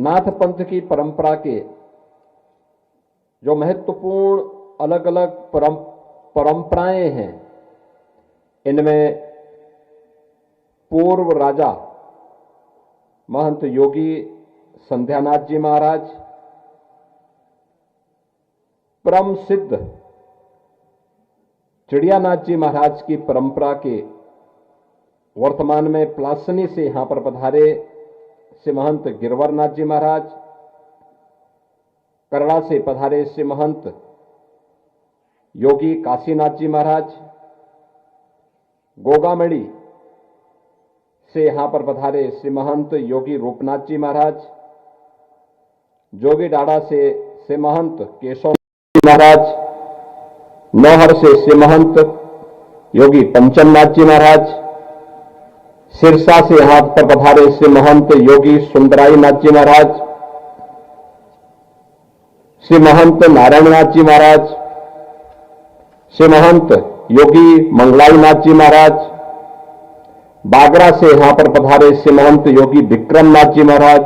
नाथ पंथ की परंपरा के जो महत्वपूर्ण अलग अलग परंपराएं हैं, इनमें पूर्व राजा महंत योगी संध्यानाथ जी महाराज, परम सिद्ध चिड़ियानाथ जी महाराज की परंपरा के वर्तमान में प्लासनी से यहां पर पधारे श्री महंत गिरवरनाथ जी महाराज, करड़ा से पधारे श्री महंत योगी काशीनाथ जी महाराज, गोगामड़ी से यहां पर पधारे श्री महंत योगी रूपनाथ जी महाराज, जोगी डाड़ा से श्री महंत केशव जी महाराज, नौहर से श्री महंत योगी पंचमनाथ जी महाराज, सिरसा से यहां पर पधारे श्री महंत योगी सुंदराई नाथ जी महाराज, श्री महंत नारायणनाथ जी महाराज, श्री महंत योगी मंगलाई नाथ जी महाराज, बागरा से यहां पर पधारे श्री महंत योगी विक्रमनाथ जी महाराज,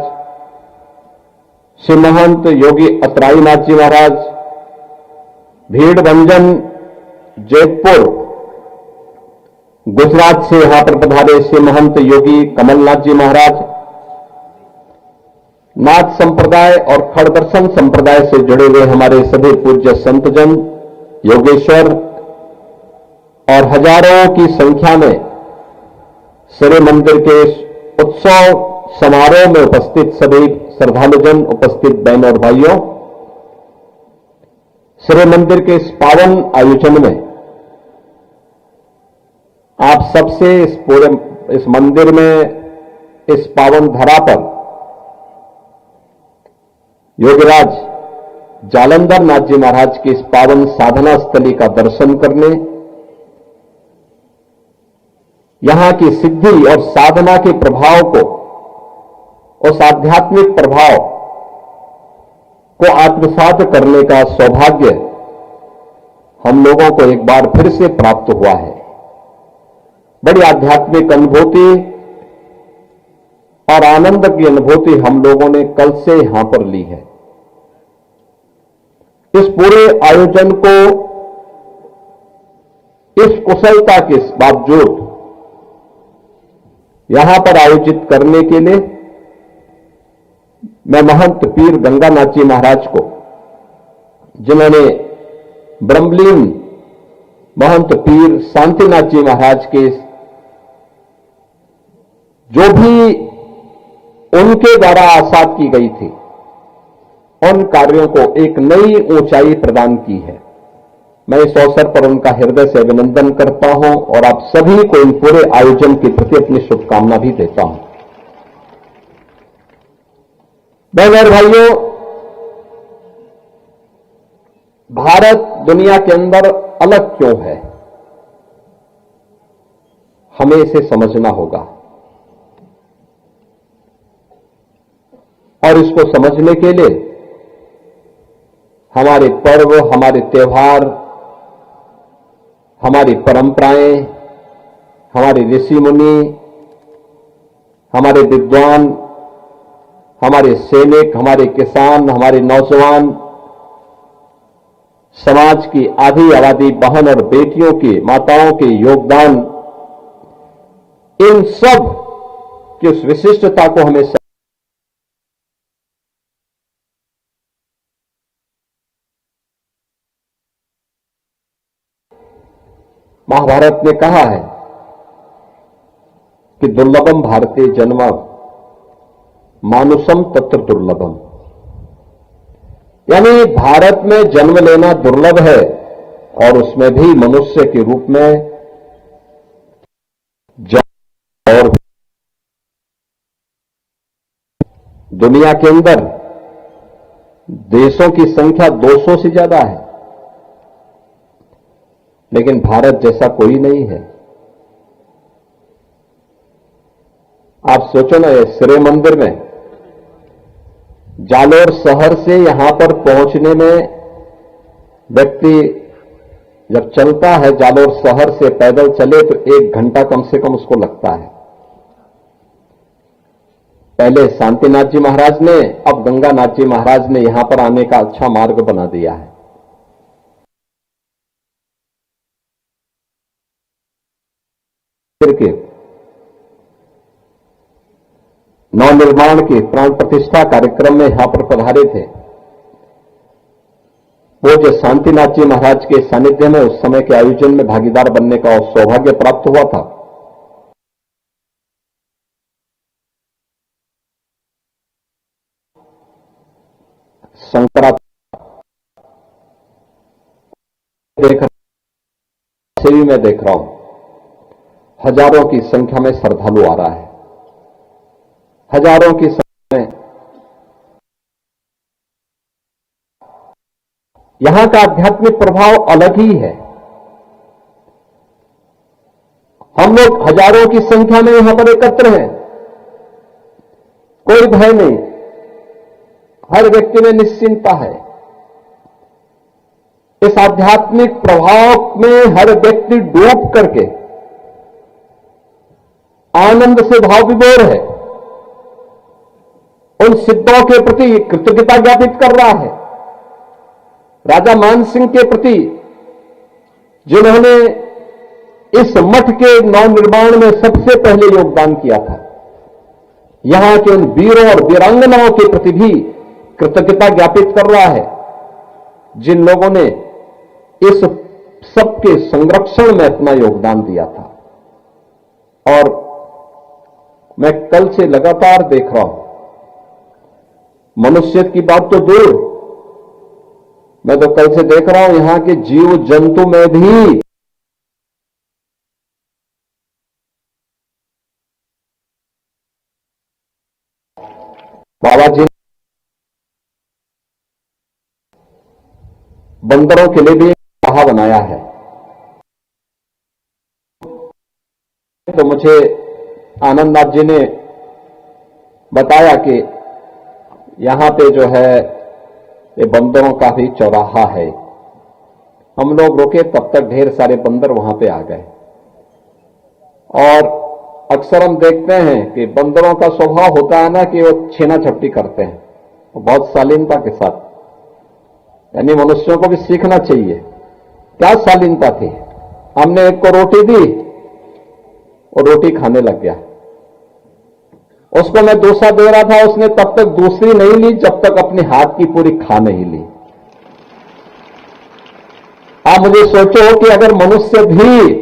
श्री महंत योगी अतराईनाथ जी महाराज, भीड़भंजन जयपुर गुजरात से यहां पर पधारे श्री महंत योगी कमलनाथ जी महाराज, नाथ संप्रदाय और खड़दर्शन संप्रदाय से जुड़े हुए हमारे सभी पूज्य संतजन, योगेश्वर और हजारों की संख्या में श्री मंदिर के उत्सव समारोह में उपस्थित सभी श्रद्धालुजन, उपस्थित बहनों और भाइयों, श्री मंदिर के इस पावन आयोजन में आप सबसे इस मंदिर में इस पावन धरा पर योगीराज जालंधर नाथ जी महाराज की इस पावन साधना स्थली का दर्शन करने, यहां की सिद्धि और साधना के प्रभाव को, उस आध्यात्मिक प्रभाव को आत्मसात करने का सौभाग्य हम लोगों को एक बार फिर से प्राप्त हुआ है। बड़ी आध्यात्मिक अनुभूति और आनंद की अनुभूति हम लोगों ने कल से यहां पर ली है। इस पूरे आयोजन को इस कुशलता के बावजूद यहां पर आयोजित करने के लिए मैं महंत पीर गंगानाथ जी महाराज को, जिन्होंने ब्रह्मलीन महंत पीर शांतिनाथ जी महाराज के जो भी उनके द्वारा आसाद की गई थी, उन कार्यों को एक नई ऊंचाई प्रदान की है। मैं इस अवसर पर उनका हृदय से अभिनंदन करता हूं और आप सभी को इन पूरे आयोजन के प्रति अपनी शुभकामना भी देता हूं। बहनों और भाइयों, भारत दुनिया के अंदर अलग क्यों है, हमें इसे समझना होगा। और इसको समझने के लिए हमारे पर्व, हमारे त्योहार, हमारी परंपराएं, हमारे ऋषि मुनि, हमारे विद्वान, हमारे सैनिक, हमारे किसान, हमारे नौजवान, समाज की आधी आबादी बहन और बेटियों के, माताओं के योगदान, इन सब की उस विशिष्टता को हमें महाभारत ने कहा है कि दुर्लभम भारतीय जन्मम मानुषम तत्र दुर्लभम, यानी भारत में जन्म लेना दुर्लभ है और उसमें भी मनुष्य के रूप में और दुनिया के अंदर देशों की संख्या 200 से ज्यादा है, लेकिन भारत जैसा कोई नहीं है। आप सोचो ना, ये श्री मंदिर में जालोर शहर से यहां पर पहुंचने में व्यक्ति जब चलता है, जालोर शहर से पैदल चले तो 1 घंटा कम से कम उसको लगता है। पहले शांतिनाथ जी महाराज ने, अब गंगानाथ जी महाराज ने यहां पर आने का अच्छा मार्ग बना दिया है। फिर के नवनिर्माण के प्राण प्रतिष्ठा कार्यक्रम में यहां पर पधारे थे। पूज्य शांतिनाथ जी महाराज के सानिध्य में उस समय के आयोजन में भागीदार बनने का सौभाग्य प्राप्त हुआ था। शंकराचार्य मैं देख रहा हूं, हजारों की संख्या में श्रद्धालु आ रहा है, हजारों की संख्या में। यहां का आध्यात्मिक प्रभाव अलग ही है। हम लोग हजारों की संख्या में यहां पर एकत्र हैं, कोई भय नहीं, हर व्यक्ति में निश्चिंतता है। इस आध्यात्मिक प्रभाव में हर व्यक्ति डूब करके आनंद से भाव विभोर है, उन सिद्धों के प्रति कृतज्ञता ज्ञापित कर रहा है। राजा मानसिंह के प्रति जिन्होंने इस मठ के नवनिर्माण में सबसे पहले योगदान किया था, यहां के उन वीरों और वीरांगनाओं के प्रति भी कृतज्ञता ज्ञापित कर रहा है, जिन लोगों ने इस सबके संरक्षण में अपना योगदान दिया था। और मैं कल से लगातार देख रहा हूं, मनुष्य की बात तो दूर, मैं तो कल से देख रहा हूं यहां के जीव जंतु में भी बाबा जी बंदरों के लिए भी एक कहा बनाया है। तो मुझे आनंदनाथ जी ने बताया कि यहां पे जो है ये बंदरों का भी चौराहा है। हम लोग रुके, तब तक ढेर सारे बंदर वहां पे आ गए। और अक्सर हम देखते हैं कि बंदरों का स्वभाव होता है ना कि वो छीना झपटी करते हैं, वो बहुत शालीनता के साथ, यानी मनुष्यों को भी सीखना चाहिए। क्या शालीनता थी, हमने एक को रोटी दी और रोटी खाने लग गया। उसको मैं दूसरा दे रहा था, उसने तब तक दूसरी नहीं ली जब तक अपने हाथ की पूरी खा नहीं ली। आप मुझे सोचो कि अगर मनुष्य भी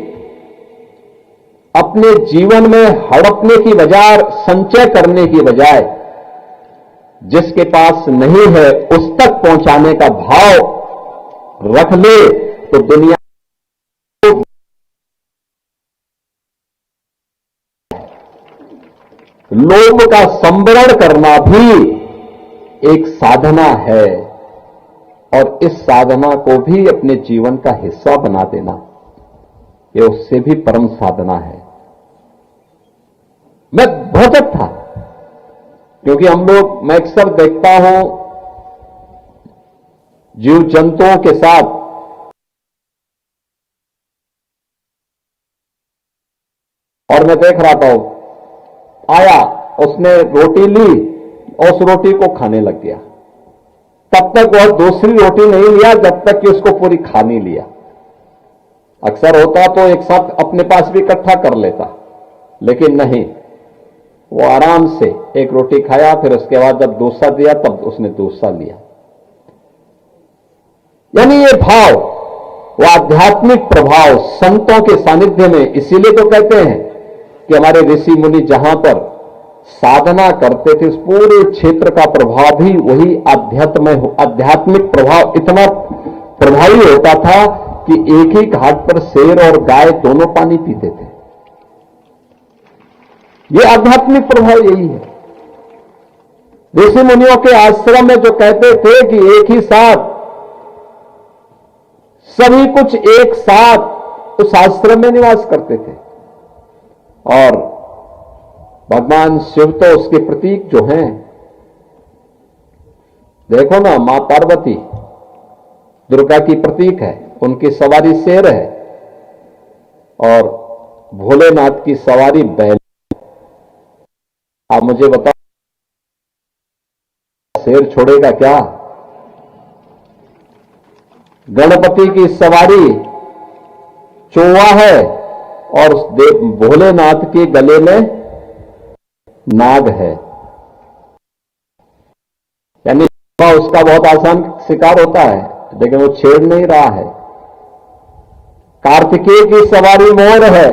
अपने जीवन में हड़पने की बजाय, संचय करने की बजाय, जिसके पास नहीं है उस तक पहुंचाने का भाव रख ले, तो दुनिया लोभ का संवरण करना भी एक साधना है, और इस साधना को भी अपने जीवन का हिस्सा बना देना, यह उससे भी परम साधना है। मैं भौचक था, क्योंकि हम लोग, मैं अक्सर देखता हूं जीव जंतुओं के साथ और मैं देख रहा था, आया, उसने रोटी ली और उस रोटी को खाने लग गया। तब तक वह दूसरी रोटी नहीं लिया जब तक कि उसको पूरी खा नहीं लिया। अक्सर होता तो एक साथ अपने पास भी इकट्ठा कर लेता, लेकिन नहीं, वो आराम से एक रोटी खाया, फिर उसके बाद जब दूसरा दिया तब उसने दूसरा लिया। यानी ये भाव, वो आध्यात्मिक प्रभाव संतों के सानिध्य में, इसीलिए तो कहते हैं कि हमारे ऋषि मुनि जहां पर साधना करते थे, उस पूरे क्षेत्र का प्रभाव भी वही आध्यात्मिक प्रभाव इतना प्रभावी होता था कि एक ही घाट पर शेर और गाय दोनों पानी पीते थे। ये आध्यात्मिक प्रभाव यही है। ऋषि मुनियों के आश्रम में जो कहते थे कि एक ही साथ सभी कुछ एक साथ उस आश्रम में निवास करते थे, और भगवान शिव तो उसके प्रतीक जो हैं, देखो ना, मां पार्वती दुर्गा की प्रतीक है, उनकी सवारी शेर है, और भोलेनाथ की सवारी बैल। आप मुझे बताओ, शेर छोड़ेगा क्या? गणपति की सवारी चोवा है और भोलेनाथ के गले में नाग है। यानी उसका बहुत आसान शिकार होता है, लेकिन वो छेड़ नहीं रहा है। कार्तिकेय की सवारी मोर है,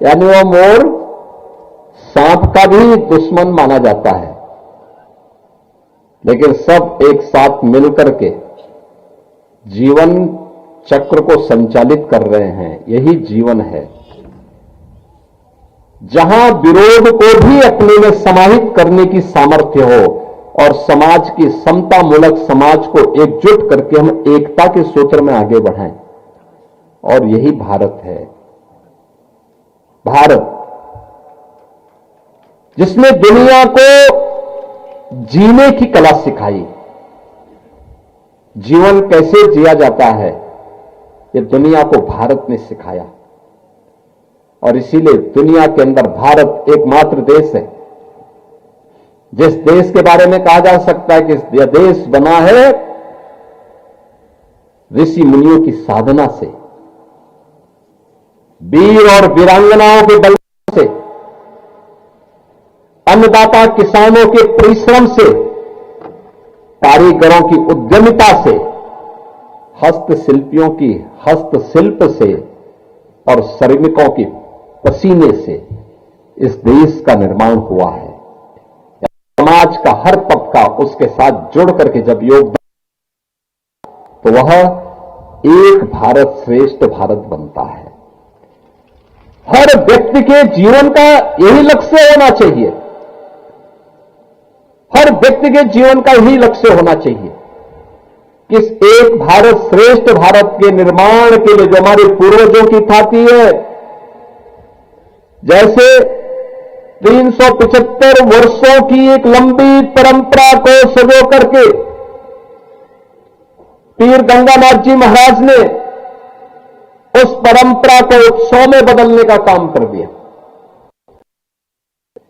यानी वो मोर सांप का भी दुश्मन माना जाता है, लेकिन सब एक साथ मिलकर के जीवन चक्र को संचालित कर रहे हैं। यही जीवन है, जहां विरोध को भी अपने में समाहित करने की सामर्थ्य हो और समाज की समतामूलक समाज को एकजुट करके हम एकता के सूत्र में आगे बढ़ाएं। और यही भारत है। भारत जिसने दुनिया को जीने की कला सिखाई, जीवन कैसे जिया जाता है, ये दुनिया को भारत ने सिखाया। और इसीलिए दुनिया के अंदर भारत एकमात्र देश है जिस देश के बारे में कहा जा सकता है कि यह देश बना है ऋषि मुनियों की साधना से, वीर और वीरांगनाओं के बल से, अन्नदाता किसानों के परिश्रम से, कारीगरों की उद्यमिता से, हस्तशिल्पियों की हस्तशिल्प से और श्रमिकों की पसीने से इस देश का निर्माण हुआ है। समाज का हर तबका उसके साथ जुड़ करके जब योगदान, तो वह एक भारत श्रेष्ठ भारत बनता है। हर व्यक्ति के जीवन का यही लक्ष्य होना चाहिए। हर व्यक्ति के जीवन का यही लक्ष्य होना चाहिए कि इस एक भारत श्रेष्ठ भारत के निर्माण के लिए जो हमारे पूर्वजों की ख्याति है, जैसे 375 वर्षों की एक लंबी परंपरा को सजो करके पीर गंगानाथ जी महाराज ने उस परंपरा को उत्सव में बदलने का काम कर दिया।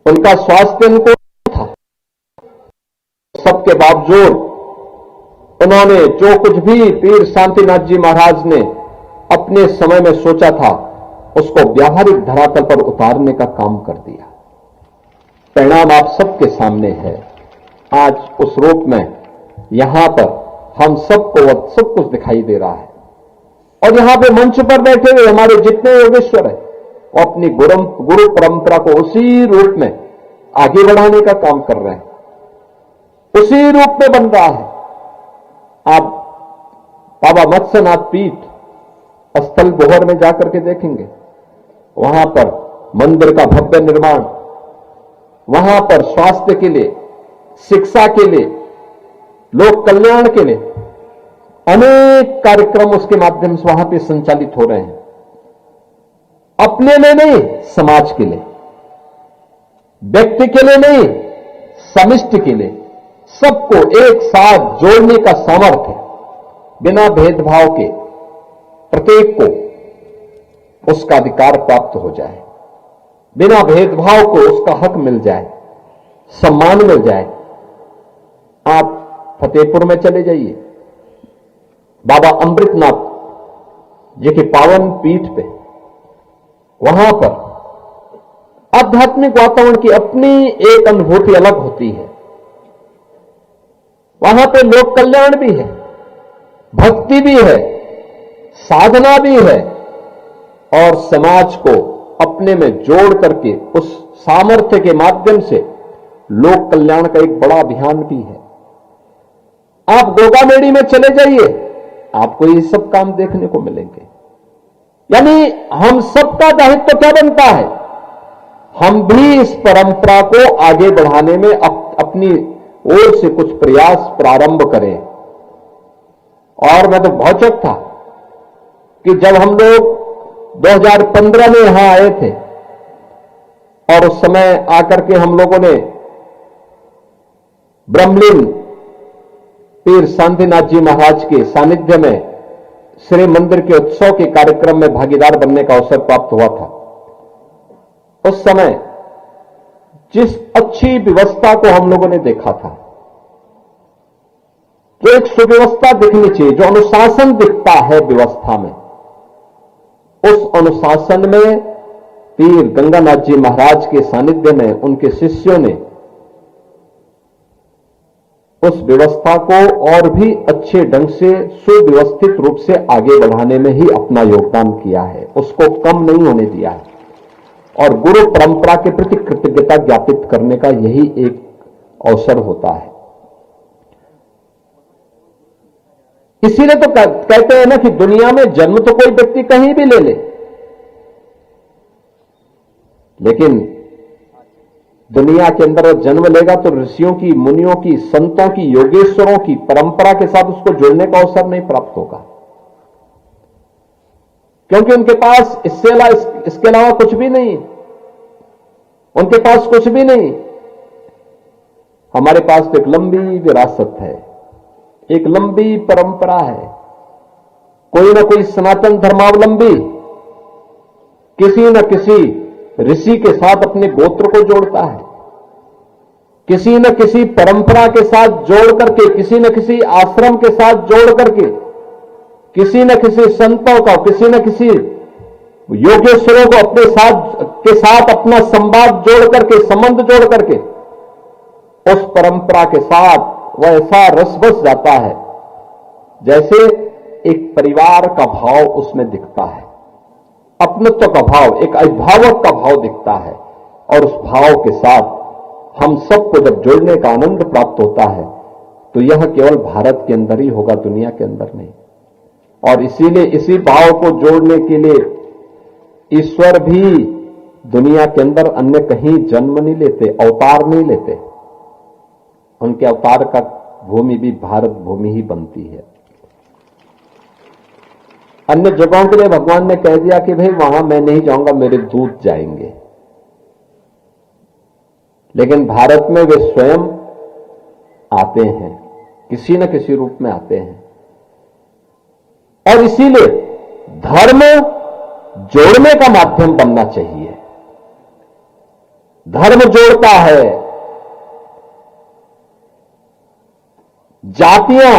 उनका स्वास्थ्य अनुकूल था, सबके बावजूद उन्होंने जो कुछ भी पीर शांतिनाथ जी महाराज ने अपने समय में सोचा था उसको व्यावहारिक धरातल पर उतारने का काम कर दिया। परिणाम आप सबके सामने है। आज उस रूप में यहां पर हम सबको सब कुछ दिखाई दे रहा है। और यहां पे मंच पर बैठे हुए हमारे जितने योगेश्वर है वो अपनी गुरु परंपरा को उसी रूप में आगे बढ़ाने का काम कर रहे हैं, उसी रूप में बन रहा है। आप बाबा मत्स्यनाथ पीठ स्थल बोहर में जाकर के देखेंगे, वहां पर मंदिर का भव्य निर्माण, वहां पर स्वास्थ्य के लिए, शिक्षा के लिए, लोक कल्याण के लिए अनेक कार्यक्रम उसके माध्यम से वहां पे संचालित हो रहे हैं। अपने लिए नहीं, समाज के लिए, व्यक्ति के लिए नहीं, समिष्टि के लिए, सबको एक साथ जोड़ने का सामर्थ्य बिना भेदभाव के प्रत्येक को उसका अधिकार प्राप्त हो जाए, बिना भेदभाव को उसका हक मिल जाए, सम्मान मिल जाए। आप फतेहपुर में चले जाइए, बाबा अमृतनाथ जी की पावन पीठ पे, वहां पर आध्यात्मिक वातावरण की अपनी एक अनुभूति अलग होती है। वहां पे लोक कल्याण भी है, भक्ति भी है, साधना भी है और समाज को अपने में जोड़ करके उस सामर्थ्य के माध्यम से लोक कल्याण का एक बड़ा अभियान भी है। आप गोगामेड़ी में चले जाइए, आपको ये सब काम देखने को मिलेंगे। यानी हम सबका दायित्व क्या बनता है, हम भी इस परंपरा को आगे बढ़ाने में अपनी ओर से कुछ प्रयास प्रारंभ करें। और मैं तो भौचक था कि जब हम लोग 2015 में यहां आए थे और उस समय आकर के हम लोगों ने ब्रह्मलीन पीर शांतिनाथ जी महाराज के सानिध्य में श्री मंदिर के उत्सव के कार्यक्रम में भागीदार बनने का अवसर प्राप्त हुआ था। उस समय जिस अच्छी व्यवस्था को हम लोगों ने देखा था, जो एक सुव्यवस्था दिखनी चाहिए, जो अनुशासन दिखता है व्यवस्था में, उस अनुशासन में पीर गंगानाथ जी महाराज के सानिध्य में उनके शिष्यों ने उस व्यवस्था को और भी अच्छे ढंग से सुव्यवस्थित रूप से आगे बढ़ाने में ही अपना योगदान किया है, उसको कम नहीं होने दिया है। और गुरु परंपरा के प्रति कृतज्ञता ज्ञापित करने का यही एक अवसर होता है। इसीलिए तो कहते हैं ना कि दुनिया में जन्म तो कोई व्यक्ति कहीं भी ले ले, लेकिन दुनिया के अंदर वो जन्म लेगा तो ऋषियों की, मुनियों की, संतों की, योगेश्वरों की परंपरा के साथ उसको जुड़ने का अवसर नहीं प्राप्त होगा, क्योंकि उनके पास इसके अलावा कुछ भी नहीं, उनके पास कुछ भी नहीं। हमारे पास तो एक लंबी विरासत है, एक लंबी परंपरा है। कोई ना कोई सनातन धर्मावलंबी किसी न किसी ऋषि के साथ अपने गोत्र को जोड़ता है, किसी न किसी परंपरा के साथ जोड़ करके, किसी न किसी आश्रम के साथ जोड़ करके, किसी न किसी संतों का, किसी न किसी योगेश्वरों को अपने साथ अपना संवाद जोड़ करके, संबंध जोड़ करके उस परंपरा के साथ वह ऐसा रस बस जाता है जैसे एक परिवार का भाव उसमें दिखता है, अपनत्व का भाव, एक अभिभावक का भाव दिखता है। और उस भाव के साथ हम सबको जब जुड़ने का आनंद प्राप्त होता है तो यह केवल भारत के अंदर ही होगा, दुनिया के अंदर नहीं। और इसीलिए इसी भाव को जोड़ने के लिए ईश्वर भी दुनिया के अंदर अन्य कहीं जन्म नहीं लेते, अवतार नहीं लेते। उनके अवतार का भूमि भी भारत भूमि ही बनती है। अन्य जगहों के लिए भगवान ने कह दिया कि भाई वहां मैं नहीं जाऊंगा, मेरे दूत जाएंगे, लेकिन भारत में वे स्वयं आते हैं, किसी न किसी रूप में आते हैं। और इसीलिए धर्म जोड़ने का माध्यम बनना चाहिए। धर्म जोड़ता है, जातियां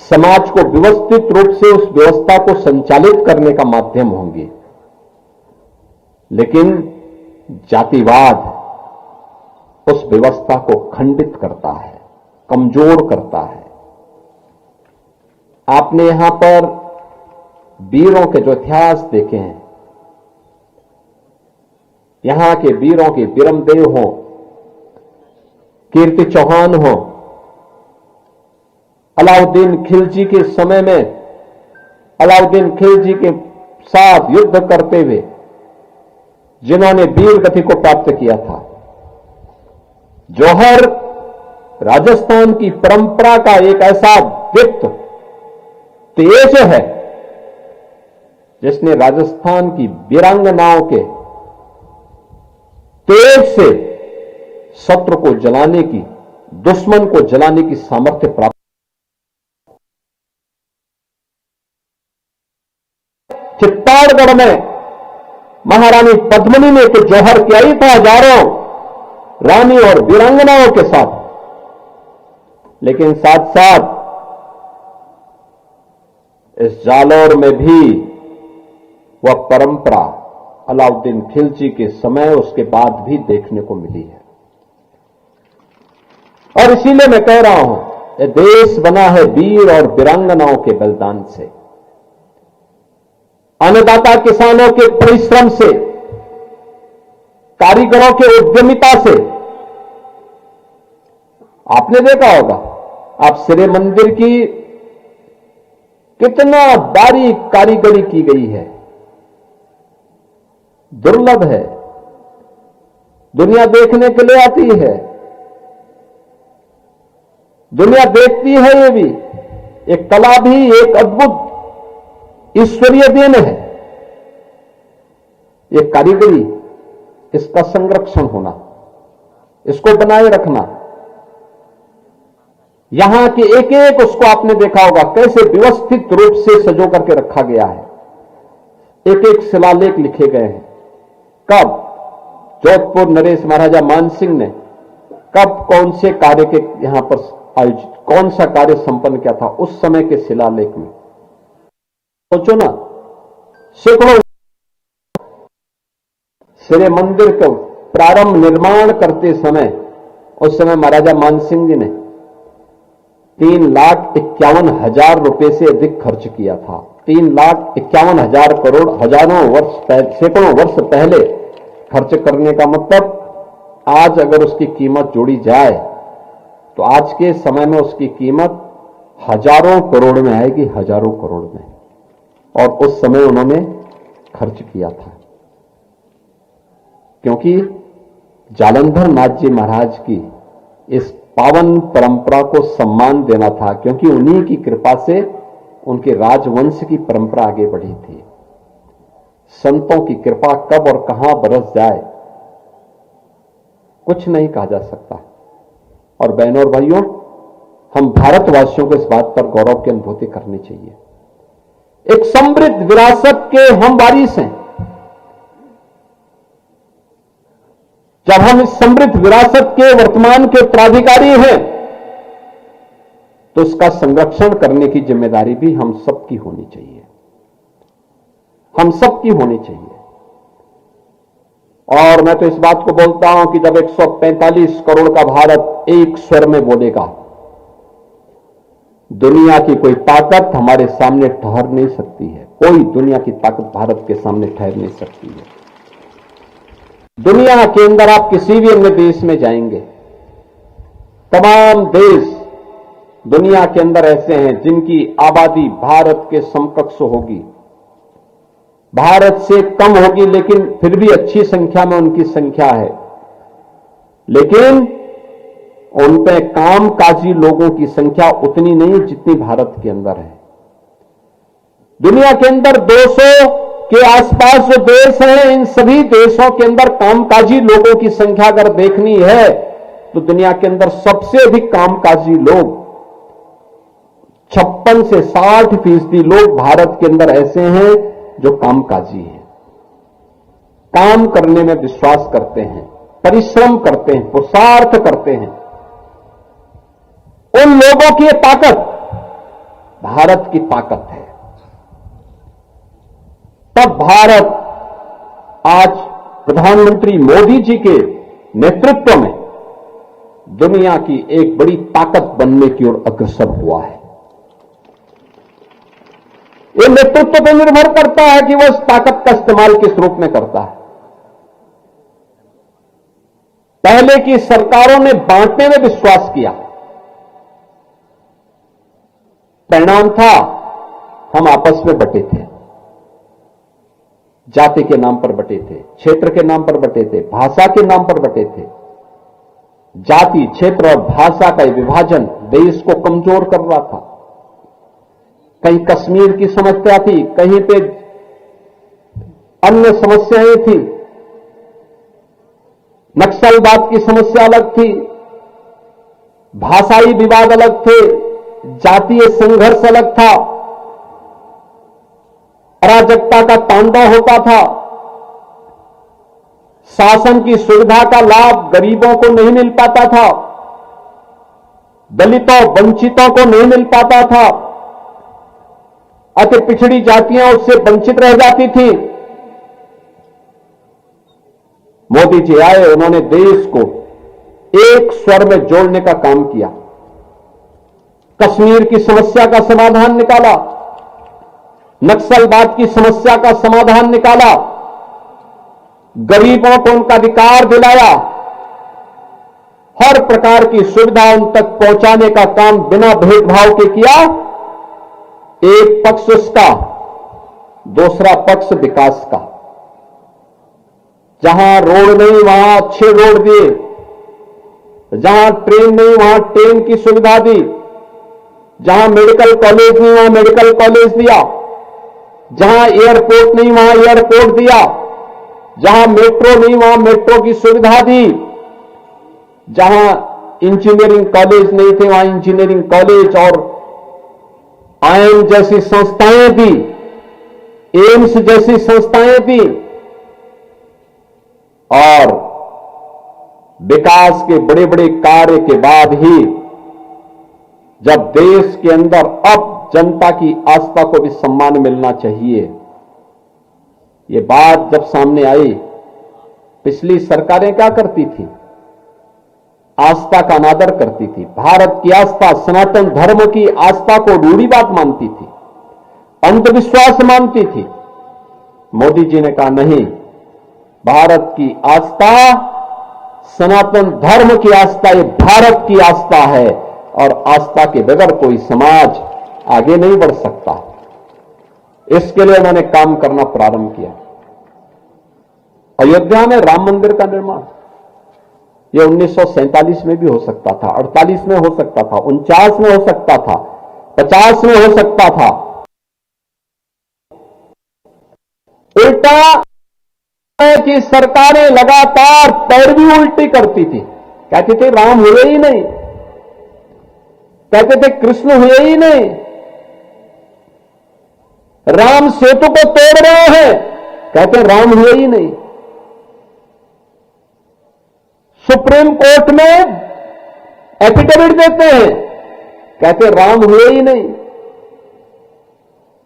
समाज को व्यवस्थित रूप से उस व्यवस्था को संचालित करने का माध्यम होंगी, लेकिन जातिवाद उस व्यवस्था को खंडित करता है, कमजोर करता है। आपने यहां पर वीरों के जो इतिहास देखे हैं, यहां के वीरों के बिरमदेव हों, कीर्ति चौहान हों, अलाउद्दीन खिलजी के समय में अलाउद्दीन खिलजी के साथ युद्ध करते हुए जिन्होंने वीर गति को प्राप्त किया था, जौहर राजस्थान की परंपरा का एक ऐसा दीप्त तेज है जिसने राजस्थान की वीरांगनाओं के तेज से शत्रु को जलाने की, दुश्मन को जलाने की सामर्थ्य प्राप्त। चित्तौड़गढ़ में महारानी पद्मिनी ने तो जौहर किया ही था हजारों रानी और वीरांगनाओं के साथ, लेकिन साथ साथ इस जालौर में भी वह परंपरा अलाउद्दीन खिलजी के समय, उसके बाद भी देखने को मिली है। और इसीलिए मैं कह रहा हूं, यह देश बना है वीर और वीरांगनाओं के बलिदान से, अन्नदाता किसानों के परिश्रम से, कारीगरों के उद्यमिता से। आपने देखा होगा, आप श्री मंदिर की कितना बारीक कारीगरी की गई है, दुर्लभ है, दुनिया देखने के लिए आती है, दुनिया देखती है। ये भी एक कला भी एक अद्भुत ईश्वरीय देन है। ये कारीगरी, इसका संरक्षण होना, इसको बनाए रखना, यहां के एक एक उसको आपने देखा होगा कैसे व्यवस्थित रूप से सजो करके रखा गया है। एक एक शिलालेख लिखे गए हैं। कब जोधपुर नरेश महाराजा मानसिंह ने कब कौन से कार्य के यहां पर आयोजित, कौन सा कार्य संपन्न किया था उस समय के शिलालेख में। सोचो ना, सैकड़ों श्री मंदिर का प्रारंभ निर्माण करते समय, उस समय महाराजा मानसिंह जी ने 3,51,000 रुपए से अधिक खर्च किया था। 3,51,000 करोड़ सैकड़ों वर्ष पहले खर्च करने का मतलब, आज अगर उसकी कीमत जोड़ी जाए तो आज के समय में उसकी कीमत हजारों करोड़ में आएगी, हजारों करोड़ में। और उस समय उन्होंने खर्च किया था, क्योंकि जालंधर नाथ जी महाराज की इस पावन परंपरा को सम्मान देना था, क्योंकि उन्हीं की कृपा से उनके राजवंश की परंपरा आगे बढ़ी थी। संतों की कृपा कब और कहां बरस जाए कुछ नहीं कहा जा सकता। और बहनों और भाइयों, हम भारतवासियों को इस बात पर गौरव की अनुभूति करनी चाहिए। एक समृद्ध विरासत के हम वारिस हैं। जब हम इस समृद्ध विरासत के वर्तमान के प्राधिकारी हैं, तो इसका संरक्षण करने की जिम्मेदारी भी हम सबकी होनी चाहिए, हम सबकी होनी चाहिए। और मैं तो इस बात को बोलता हूं कि जब 145 करोड़ का भारत एक स्वर में बोलेगा, दुनिया की कोई ताकत हमारे सामने ठहर नहीं सकती है। कोई दुनिया की ताकत भारत के सामने ठहर नहीं सकती है। दुनिया के अंदर आप किसी भी अन्य देश में जाएंगे, तमाम देश दुनिया के अंदर ऐसे हैं जिनकी आबादी भारत के समकक्ष होगी, भारत से कम होगी, लेकिन फिर भी अच्छी संख्या में उनकी संख्या है। लेकिन उन पे कामकाजी लोगों की संख्या उतनी नहीं जितनी भारत के अंदर है। दुनिया के अंदर 200 के आसपास जो देश हैं, इन सभी देशों के अंदर कामकाजी लोगों की संख्या अगर देखनी है तो दुनिया के अंदर सबसे अधिक कामकाजी लोग 56 से 60% लोग भारत के अंदर ऐसे हैं जो कामकाजी हैं, काम करने में विश्वास करते हैं, परिश्रम करते हैं, पुरुषार्थ करते हैं। उन लोगों की ये ताकत भारत की ताकत है। तब भारत आज प्रधानमंत्री मोदी जी के नेतृत्व में दुनिया की एक बड़ी ताकत बनने की ओर अग्रसर हुआ है। यह नेतृत्व पर निर्भर करता है कि वह इस ताकत का इस्तेमाल किस रूप में करता है। पहले की सरकारों ने बांटने में विश्वास किया, परिणाम था हम आपस में बटे थे, जाति के नाम पर बटे थे, क्षेत्र के नाम पर बटे थे, भाषा के नाम पर बटे थे। जाति, क्षेत्र और भाषा का विभाजन देश को कमजोर कर रहा था। कहीं कश्मीर की समस्या थी, कहीं पे अन्य समस्याएं थी, नक्सलवाद की समस्या अलग थी, भाषाई विवाद अलग थे, जातीय संघर्ष अलग था, अराजकता का तांडव होता था, शासन की सुविधा का लाभ गरीबों को नहीं मिल पाता था, दलितों वंचितों को नहीं मिल पाता था, अति पिछड़ी जातियां उससे वंचित रह जाती थी। मोदी जी आए, उन्होंने देश को एक स्वर में जोड़ने का काम किया, कश्मीर की समस्या का समाधान निकाला, नक्सलवाद की समस्या का समाधान निकाला, गरीबों को उनका अधिकार दिलाया, हर प्रकार की सुविधा उन तक पहुंचाने का काम बिना भेदभाव के किया। एक पक्ष उसका, दूसरा पक्ष विकास का। जहां रोड नहीं वहां अच्छे रोड दिए, जहां ट्रेन नहीं वहां ट्रेन की सुविधा दी, जहां मेडिकल कॉलेज नहीं वहां मेडिकल कॉलेज दिया, जहां एयरपोर्ट नहीं वहां एयरपोर्ट दिया, जहां मेट्रो नहीं वहां मेट्रो की सुविधा दी, जहां इंजीनियरिंग कॉलेज नहीं थे वहां इंजीनियरिंग कॉलेज और आईएम जैसी संस्थाएं दी, एम्स जैसी संस्थाएं दी। और विकास के बड़े बड़े कार्य के बाद ही जब देश के अंदर अब जनता की आस्था को भी सम्मान मिलना चाहिए, ये बात जब सामने आई, पिछली सरकारें क्या करती थी? आस्था का अनादर करती थी। भारत की आस्था, सनातन धर्म की आस्था को रूढ़िवाद मानती थी, अंधविश्वास मानती थी। मोदी जी ने कहा नहीं, भारत की आस्था, सनातन धर्म की आस्था, ये भारत की आस्था है और आस्था के बगैर कोई समाज आगे नहीं बढ़ सकता। इसके लिए उन्होंने काम करना प्रारंभ किया। अयोध्या में राम मंदिर का निर्माण, यह 1947 में भी हो सकता था, 48 में हो सकता था, 49 में हो सकता था, 50 में हो सकता था। उल्टा है कि सरकारें लगातार पैरवी उल्टी करती थी। कहते थे राम हुए ही नहीं, कहते थे कृष्ण हुए ही नहीं, राम सेतु को तोड़ रहे हैं, कहते राम हुए ही नहीं। सुप्रीम कोर्ट में एफिडेविट देते हैं, कहते राम हुए ही नहीं।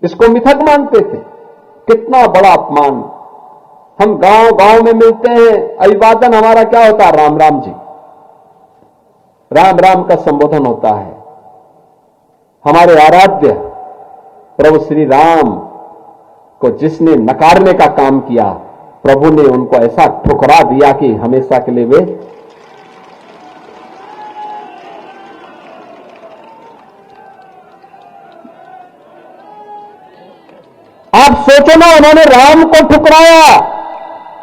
इसको मिथक मानते थे। कितना बड़ा अपमान। हम गांव गांव में मिलते हैं, अभिवादन हमारा क्या होता है? राम राम जी, राम राम का संबोधन होता है। हमारे आराध्य प्रभु श्री राम को जिसने नकारने का काम किया, प्रभु ने उनको ऐसा ठुकरा दिया कि हमेशा के लिए वे आप सोचो ना, उन्होंने राम को ठुकराया,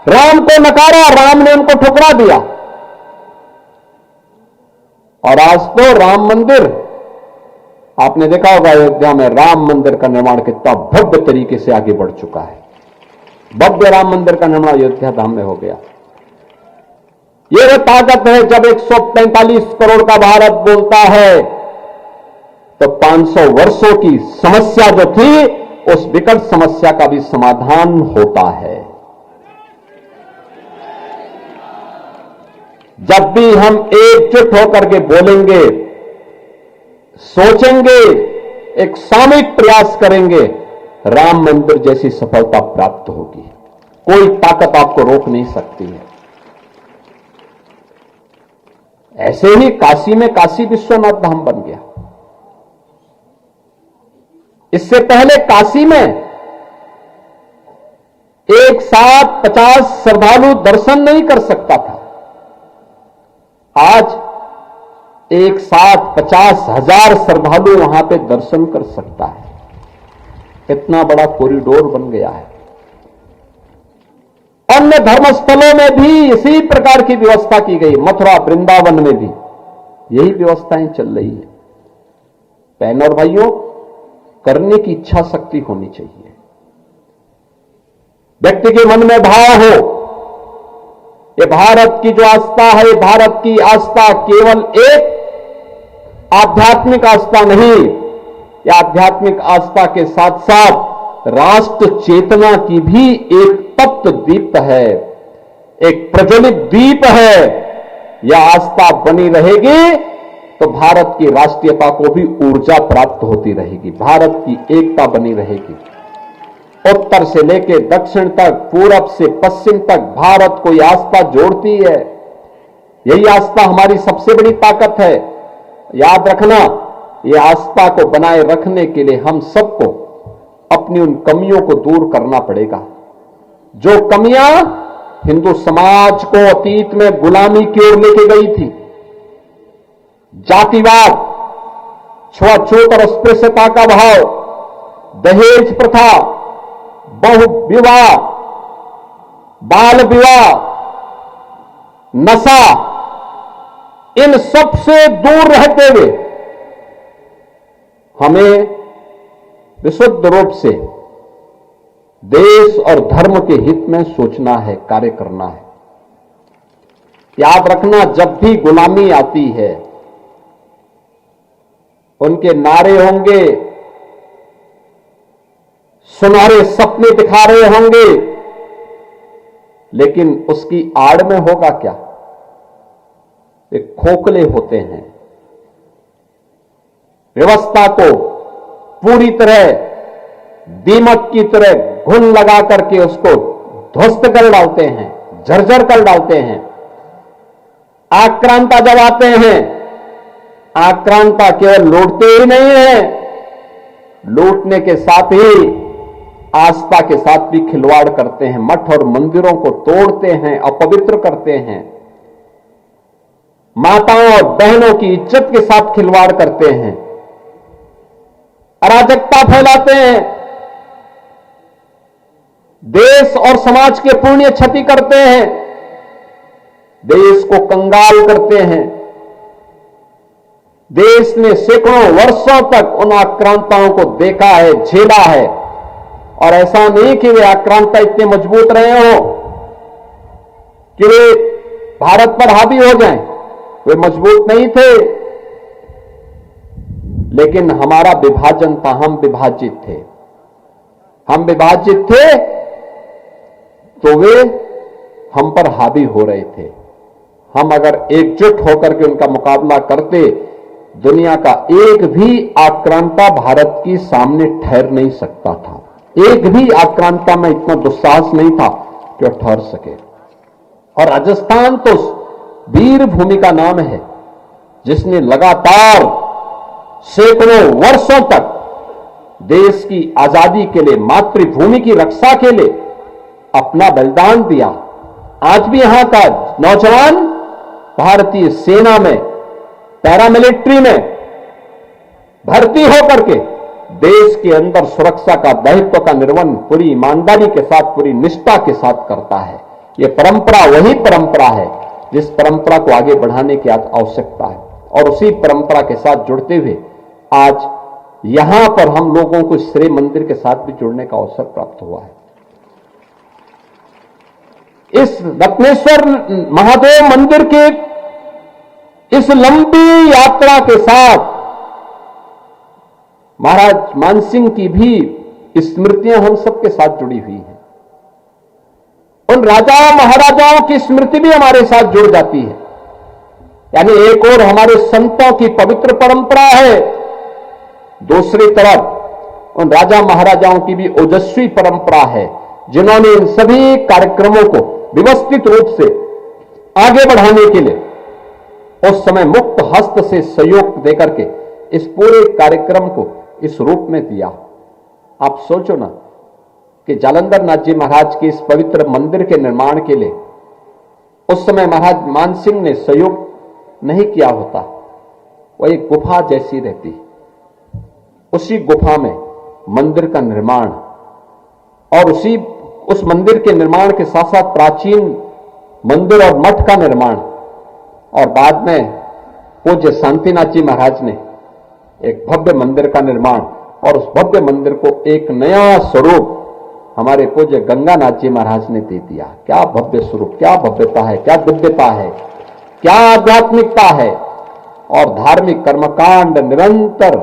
राम को नकारा, राम ने उनको ठुकरा दिया। और आज तो राम मंदिर, आपने देखा होगा अयोध्या में राम मंदिर का निर्माण कितना भव्य तरीके से आगे बढ़ चुका है। भव्य राम मंदिर का निर्माण अयोध्या धाम में हो गया। यह वो ताकत है जब 145 करोड़ का भारत बोलता है तो 500 वर्षों की समस्या जो थी, उस विकट समस्या का भी समाधान होता है। जब भी हम एकजुट होकर के बोलेंगे, सोचेंगे, एक सामूहिक प्रयास करेंगे, राम मंदिर जैसी सफलता प्राप्त होगी। कोई ताकत आपको रोक नहीं सकती है। ऐसे ही काशी में काशी विश्वनाथ धाम बन गया। इससे पहले काशी में एक साथ 50 श्रद्धालु दर्शन नहीं कर सकता था। आज एक साथ 50,000 श्रद्धालु वहां पे दर्शन कर सकता है। इतना बड़ा कॉरिडोर बन गया है। अन्य धर्मस्थलों में भी इसी प्रकार की व्यवस्था की गई। मथुरा वृंदावन में भी यही व्यवस्थाएं चल रही है। बहनों और भाइयों, करने की इच्छा शक्ति होनी चाहिए। व्यक्ति के मन में भाव हो, ये भारत की जो आस्था है, भारत की आस्था केवल एक आध्यात्मिक आस्था नहीं, यह आध्यात्मिक आस्था के साथ साथ राष्ट्र चेतना की भी एक तप्त दीप है, एक प्रज्वलित दीप है। यह आस्था बनी रहेगी तो भारत की राष्ट्रीयता को भी ऊर्जा प्राप्त होती रहेगी, भारत की एकता बनी रहेगी। उत्तर से लेकर दक्षिण तक, पूरब से पश्चिम तक भारत को यह आस्था जोड़ती है। यही आस्था हमारी सबसे बड़ी ताकत है। याद रखना, यह आस्था को बनाए रखने के लिए हम सबको अपनी उन कमियों को दूर करना पड़ेगा। जो कमियां हिंदू समाज को अतीत में गुलामी की ओर लेके गई थी, जातिवाद, छुआछूत और अस्पृश्यता का भाव, दहेज प्रथा, बहु विवाह, बाल विवाह, नशा, इन सब से दूर रहते हुए हमें विशुद्ध रूप से देश और धर्म के हित में सोचना है, कार्य करना है। याद रखना, जब भी गुलामी आती है, उनके नारे होंगे, सुनहरे सपने दिखा रहे होंगे, लेकिन उसकी आड़ में होगा क्या? वे खोखले होते हैं। व्यवस्था को पूरी तरह दीमक की तरह घुन लगा करके उसको ध्वस्त कर डालते हैं, जर्जर कर डालते हैं। आक्रांता जब आते हैं, आक्रांता केवल लूटते ही नहीं है, लूटने के साथ ही आस्था के साथ भी खिलवाड़ करते हैं, मठ और मंदिरों को तोड़ते हैं, अपवित्र करते हैं, माताओं और बहनों की इज्जत के साथ खिलवाड़ करते हैं, अराजकता फैलाते हैं, देश और समाज के पुण्य क्षति करते हैं, देश को कंगाल करते हैं। देश ने सैकड़ों वर्षों तक उन आक्रांताओं को देखा है, झेला है, और ऐसा नहीं कि वे आक्रांता इतने मजबूत रहे हो कि वे भारत पर हावी हो जाएं, वे मजबूत नहीं थे। लेकिन हमारा विभाजन था, हम विभाजित थे, हम विभाजित थे तो वे हम पर हावी हो रहे थे। हम अगर एकजुट होकर के उनका मुकाबला करते, दुनिया का एक भी आक्रांता भारत की सामने ठहर नहीं सकता था। एक भी आक्रांता में इतना दुस्साहस नहीं था कि वह ठहर सके। और राजस्थान तो वीर भूमि का नाम है, जिसने लगातार सैकड़ों वर्षों तक देश की आजादी के लिए, मातृभूमि की रक्षा के लिए अपना बलिदान दिया। आज भी यहां का नौजवान भारतीय सेना में, पैरामिलिट्री में भर्ती होकर के देश के अंदर सुरक्षा का दायित्व का निर्वहन पूरी ईमानदारी के साथ, पूरी निष्ठा के साथ करता है। यह परंपरा वही परंपरा है जिस परंपरा को आगे बढ़ाने की आज आवश्यकता है, और उसी परंपरा के साथ जुड़ते हुए आज यहां पर हम लोगों को श्री मंदिर के साथ भी जुड़ने का अवसर प्राप्त हुआ है। इस रत्नेश्वर महादेव मंदिर के इस लंबी यात्रा के साथ महाराज मानसिंह की भी स्मृतियां हम सबके साथ जुड़ी हुई हैं। उन राजा महाराजाओं की स्मृति भी हमारे साथ जुड़ जाती है। यानी एक और हमारे संतों की पवित्र परंपरा है, दूसरी तरफ उन राजा महाराजाओं की भी ओजस्वी परंपरा है, जिन्होंने इन सभी कार्यक्रमों को व्यवस्थित रूप से आगे बढ़ाने के लिए उस समय मुक्त हस्त से सहयोग देकर के इस पूरे कार्यक्रम को इस रूप में दिया। आप सोचो ना कि जालंधर नाथ जी महाराज के इस पवित्र मंदिर के निर्माण के लिए उस समय महाराज मानसिंह ने सहयोग नहीं किया होता, वह एक गुफा जैसी रहती, उसी गुफा में मंदिर का निर्माण, और उस मंदिर के निर्माण के साथ साथ प्राचीन मंदिर और मठ का निर्माण, और बाद में पूज्य शांतिनाथ जी महाराज ने एक भव्य मंदिर का निर्माण, और उस भव्य मंदिर को एक नया स्वरूप हमारे पूज्य गंगानाथ जी महाराज ने दे दिया। क्या भव्य स्वरूप, क्या भव्यता है, क्या दिव्यता है, क्या आध्यात्मिकता है। और धार्मिक कर्मकांड निरंतर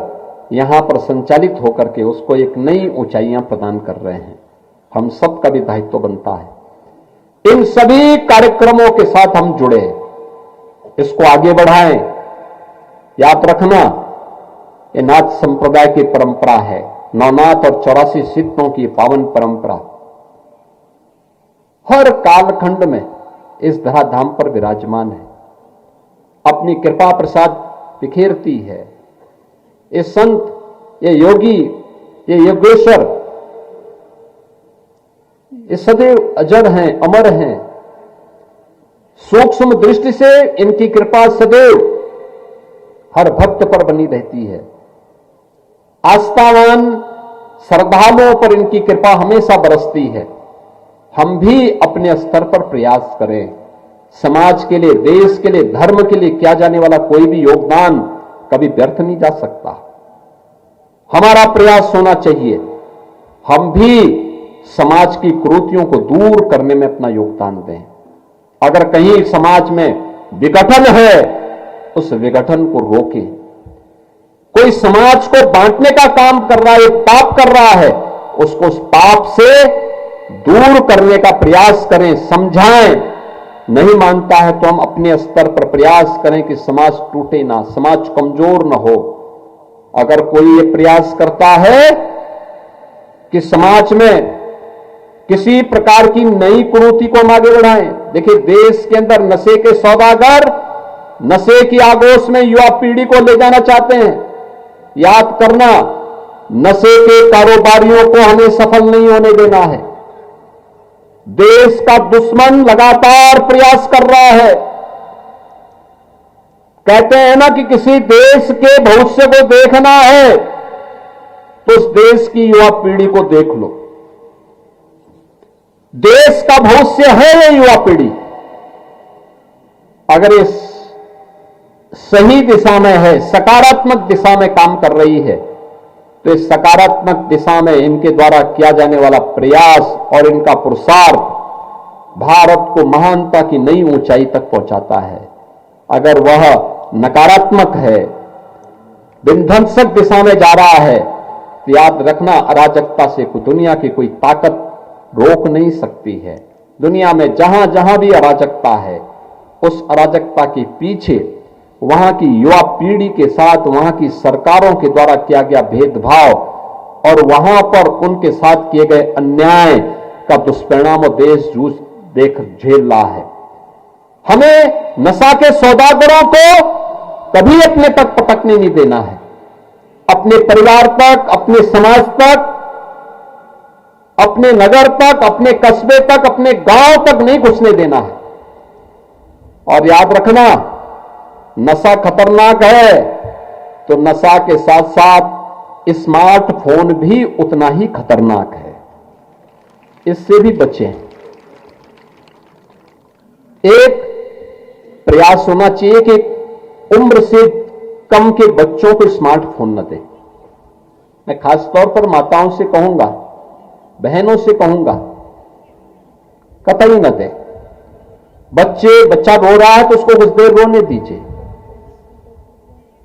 यहां पर संचालित होकर के उसको एक नई ऊंचाइयां प्रदान कर रहे हैं। हम सबका भी दायित्व बनता है इन सभी कार्यक्रमों के साथ हम जुड़े, इसको आगे बढ़ाएं। याद रखना, ये नाथ संप्रदाय की परंपरा है, नवनाथ और 84 सिद्धों की पावन परंपरा हर कालखंड में इस धराधाम पर विराजमान है, अपनी कृपा प्रसाद बिखेरती है। ये संत, ये योगी, ये योगेश्वर, ये सदैव अजर हैं, अमर हैं। सूक्ष्म दृष्टि से इनकी कृपा सदैव हर भक्त पर बनी रहती है। आस्थावान श्रद्धालुओं पर इनकी कृपा हमेशा बरसती है। हम भी अपने स्तर पर प्रयास करें, समाज के लिए, देश के लिए, धर्म के लिए किया जाने वाला कोई भी योगदान कभी व्यर्थ नहीं जा सकता। हमारा प्रयास होना चाहिए, हम भी समाज की कुरीतियों को दूर करने में अपना योगदान दें। अगर कहीं समाज में विघटन है, उस विघटन को रोकें। कोई समाज को बांटने का काम कर रहा है, पाप कर रहा है, उसको उस पाप से दूर करने का प्रयास करें, समझाएं। नहीं मानता है तो हम अपने स्तर पर प्रयास करें कि समाज टूटे ना, समाज कमजोर ना हो। अगर कोई ये प्रयास करता है कि समाज में किसी प्रकार की नई कुरीति को हम आगे बढ़ाएं, देखिए देश के अंदर नशे के सौदागर नशे की आगोश में युवा पीढ़ी को ले जाना चाहते हैं। याद करना, नशे के कारोबारियों को हमें सफल नहीं होने देना है। देश का दुश्मन लगातार प्रयास कर रहा है। कहते हैं ना कि किसी देश के भविष्य को देखना है तो उस देश की युवा पीढ़ी को देख लो। देश का भविष्य है ये युवा पीढ़ी। अगर इस सही दिशा में है, सकारात्मक दिशा में काम कर रही है, तो इस सकारात्मक दिशा में इनके द्वारा किया जाने वाला प्रयास और इनका पुरुषार्थ भारत को महानता की नई ऊंचाई तक पहुंचाता है। अगर वह नकारात्मक है, विध्वंसक दिशा में जा रहा है, तो याद रखना, अराजकता से दुनिया की कोई ताकत रोक नहीं सकती है। दुनिया में जहां जहां भी अराजकता है, उस अराजकता के पीछे वहां की युवा पीढ़ी के साथ वहां की सरकारों के द्वारा किया गया भेदभाव और वहां पर उनके साथ किए गए अन्याय का दुष्परिणाम और देश जूझ देख झेल रहा है। हमें नशा के सौदागरों को कभी अपने तक पटकने नहीं देना है। अपने परिवार तक, अपने समाज तक, अपने नगर तक, अपने कस्बे तक, अपने गांव तक नहीं घुसने देना है। और याद रखना, नशा खतरनाक है तो नशा के साथ साथ स्मार्टफोन भी उतना ही खतरनाक है। इससे भी बचें। एक प्रयास होना चाहिए कि उम्र से कम के बच्चों को स्मार्टफोन न दें। मैं खासतौर पर माताओं से कहूंगा, बहनों से कहूंगा, कतई न दें। बच्चा रो रहा है तो उसको कुछ देर रोने दीजिए।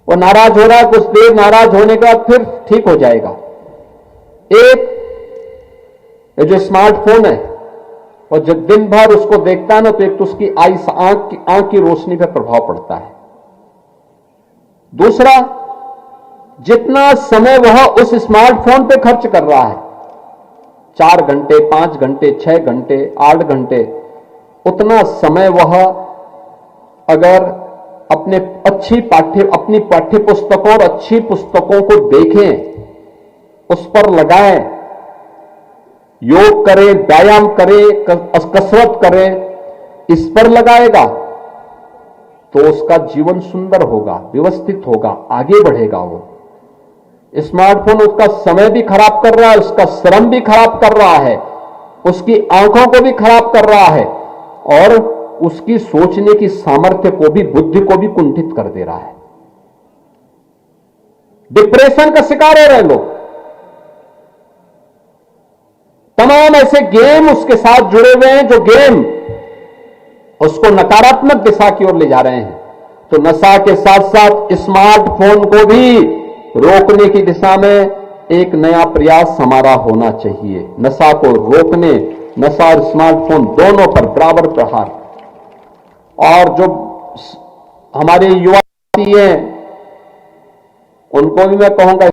वो नाराज हो रहा है, कुछ देर नाराज होने के बाद फिर ठीक हो जाएगा। एक ये जो स्मार्टफोन है, और जब दिन भर उसको देखता है ना, तो एक तो उसकी आंख की रोशनी पर प्रभाव पड़ता है। दूसरा, जितना समय वह उस स्मार्टफोन पे खर्च कर रहा है, 4 घंटे, 5 घंटे, 6 घंटे, 8 घंटे, उतना समय वह अगर अपनी पाठ्य पुस्तकों और अच्छी पुस्तकों को देखें, उस पर लगाएं, योग करें, व्यायाम करें, कसरत करें, इस पर लगाएगा तो उसका जीवन सुंदर होगा, व्यवस्थित होगा, आगे बढ़ेगा। वो स्मार्टफोन उसका समय भी खराब कर रहा है, उसका श्रम भी खराब कर रहा है, उसकी आंखों को भी खराब कर रहा है और उसकी सोचने की सामर्थ्य को भी, बुद्धि को भी कुंठित कर दे रहा है। डिप्रेशन का शिकार हो रहे हैं लोग। तमाम ऐसे गेम उसके साथ जुड़े हुए हैं जो गेम उसको नकारात्मक दिशा की ओर ले जा रहे हैं। तो नशा के साथ साथ स्मार्टफोन को भी रोकने की दिशा में एक नया प्रयास हमारा होना चाहिए। नशा को रोकने, नशा और स्मार्टफोन दोनों पर बराबर प्रहार। और जो हमारे युवा हैं उनको भी मैं कहूंगा,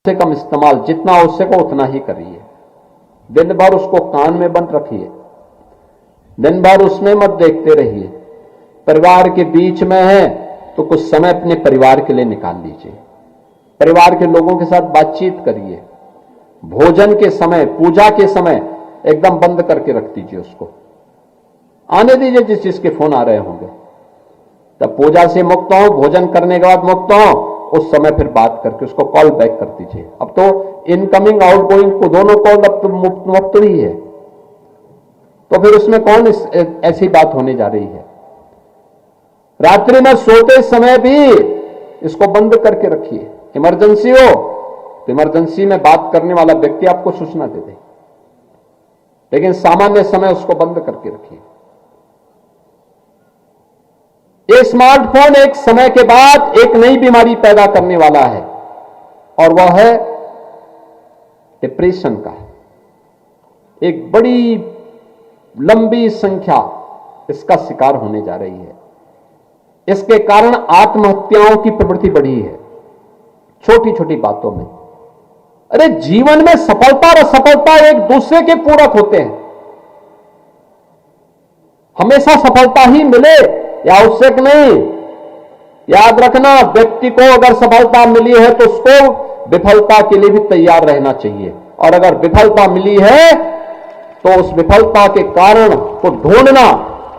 से कम इस्तेमाल, जितना आवश्यक हो उतना ही करिए। दिन भर उसको कान में बंद रखिए, दिन भर उसमें मत देखते रहिए। परिवार के बीच में है तो कुछ समय अपने परिवार के लिए निकाल लीजिए। परिवार के लोगों के साथ बातचीत करिए। भोजन के समय, पूजा के समय एकदम बंद करके रख दीजिए। उसको आने दीजिए जिस जिसके फोन आ रहे होंगे। तब पूजा से मुक्त हो, भोजन करने के बाद मुक्त हो, उस समय फिर बात करके उसको कॉल बैक कर दीजिए। अब तो इनकमिंग आउटगोइंग को दोनों कॉल अब तो मुफ्त ही है, तो फिर उसमें कौन ऐसी बात होने जा रही है। रात्रि में सोते समय भी इसको बंद करके रखिए। इमरजेंसी हो तो इमरजेंसी में बात करने वाला व्यक्ति आपको सूचना दे दे, लेकिन सामान्य समय उसको बंद करके रखिए। ये स्मार्टफोन एक समय के बाद एक नई बीमारी पैदा करने वाला है और वह है डिप्रेशन का। एक बड़ी लंबी संख्या इसका शिकार होने जा रही है। इसके कारण आत्महत्याओं की प्रवृत्ति बढ़ी है। छोटी छोटी बातों में। अरे जीवन में सफलता और असफलता एक दूसरे के पूरक होते हैं। हमेशा सफलता ही मिले या आवश्यक नहीं। याद रखना, व्यक्ति को अगर सफलता मिली है तो उसको विफलता के लिए भी तैयार रहना चाहिए, और अगर विफलता मिली है तो उस विफलता के कारण को ढूंढना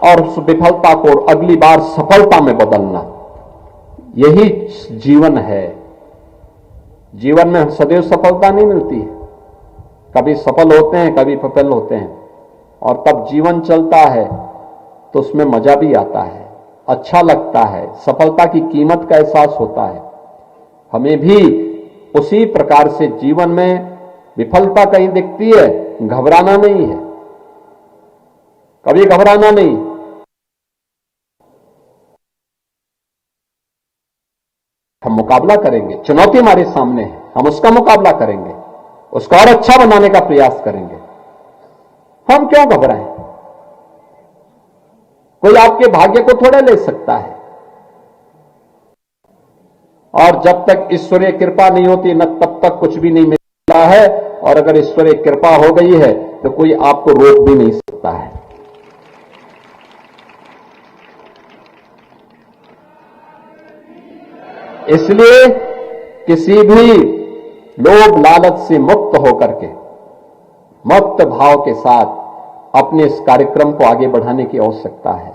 और उस विफलता को अगली बार सफलता में बदलना, यही जीवन है। जीवन में सदैव सफलता नहीं मिलती है, कभी सफल होते हैं, कभी विफल होते हैं, और तब जीवन चलता है तो उसमें मजा भी आता है, अच्छा लगता है, सफलता की कीमत का एहसास होता है। हमें भी उसी प्रकार से जीवन में विफलता कहीं दिखती है, घबराना नहीं है, कभी घबराना नहीं। हम मुकाबला करेंगे, चुनौती हमारे सामने है, हम उसका मुकाबला करेंगे, उसको और अच्छा बनाने का प्रयास करेंगे। हम क्यों घबराएं? कोई आपके भाग्य को थोड़ा ले सकता है। और जब तक ईश्वरीय कृपा नहीं होती न तब तक कुछ भी नहीं मिलता है, और अगर ईश्वरीय कृपा हो गई है तो कोई आपको रोक भी नहीं सकता है। इसलिए किसी भी लोभ लालच से मुक्त होकर के मुक्त भाव के साथ अपने इस कार्यक्रम को आगे बढ़ाने की आवश्यकता है।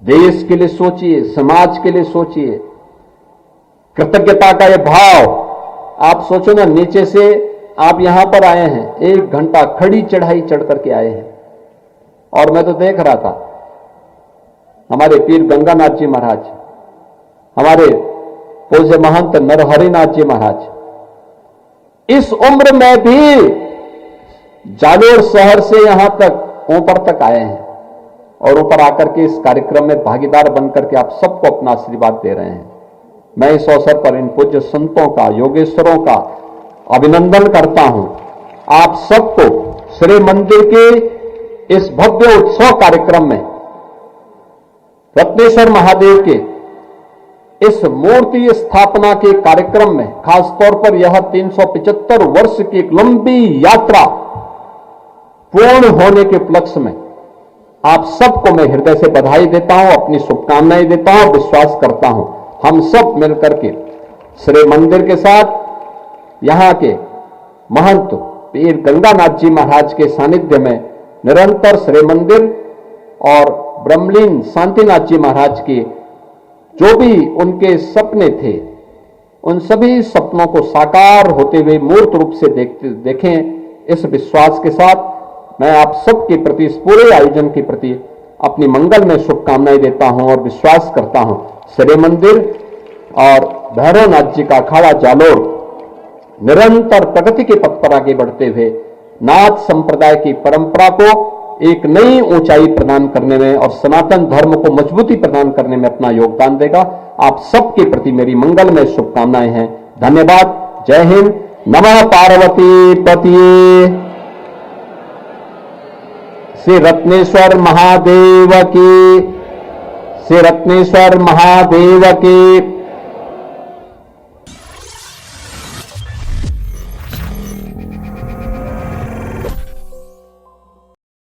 देश के लिए सोचिए, समाज के लिए सोचिए, कृतज्ञता का यह भाव। आप सोचो ना, नीचे से आप यहां पर आए हैं, 1 घंटा खड़ी चढ़ाई चढ़ करके आए हैं, और मैं तो देख रहा था हमारे पीर गंगानाथ जी महाराज, हमारे पूज्य महंत नरहरिनाथ जी महाराज इस उम्र में भी जालोर शहर से यहां तक ऊपर तक आए हैं, और ऊपर आकर के इस कार्यक्रम में भागीदार बनकर के आप सबको अपना आशीर्वाद दे रहे हैं। मैं इस अवसर पर इन पूज्य संतों का, योगेश्वरों का अभिनंदन करता हूं। आप सबको श्री मंदिर के इस भव्य उत्सव कार्यक्रम में रत्नेश्वर महादेव के इस मूर्ति स्थापना के कार्यक्रम में, खासतौर पर यह 375 वर्ष की एक लंबी यात्रा पूर्ण होने के उपलक्ष्य में आप सबको मैं हृदय से बधाई देता हूं, अपनी शुभकामनाएं देता हूं, विश्वास करता हूं हम सब मिलकर के श्री मंदिर के साथ यहां के महंत पीर गंगानाथ जी महाराज के सानिध्य में निरंतर श्री मंदिर और ब्रह्मलीन शांतिनाथ जी महाराज के जो भी उनके सपने थे, उन सभी सपनों को साकार होते हुए मूर्त रूप से देखें। इस विश्वास के साथ मैं आप सबके प्रति, इस पूरे आयोजन के प्रति अपनी मंगल में शुभकामनाएं देता हूं और विश्वास करता हूं श्री मंदिर और भैरवनाथ जी का अखाड़ा जालोर निरंतर प्रगति के पथ पर आगे बढ़ते हुए नाथ संप्रदाय की परंपरा को एक नई ऊंचाई प्रदान करने में और सनातन धर्म को मजबूती प्रदान करने में अपना योगदान देगा। आप सबके प्रति मेरी मंगल में शुभकामनाएं हैं। धन्यवाद। जय हिंद। नमः पार्वती पतिये। श्री रत्नेश्वर महादेव की, श्री रत्नेश्वर महादेव की।